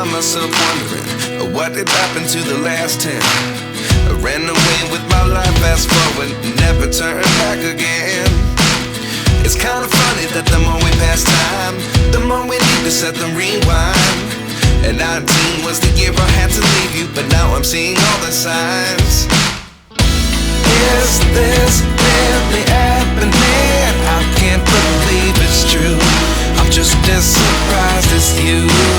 find myself wondering what did happen to the last 10. I ran away with my life, fast forward, never turn back again. It's kind of funny that the more we pass time, the more we need to set them rewind. And 19 was the year I had to leave you, but now I'm seeing all the signs. Is this really happening? I can't believe it's true. I'm just as surprised as you.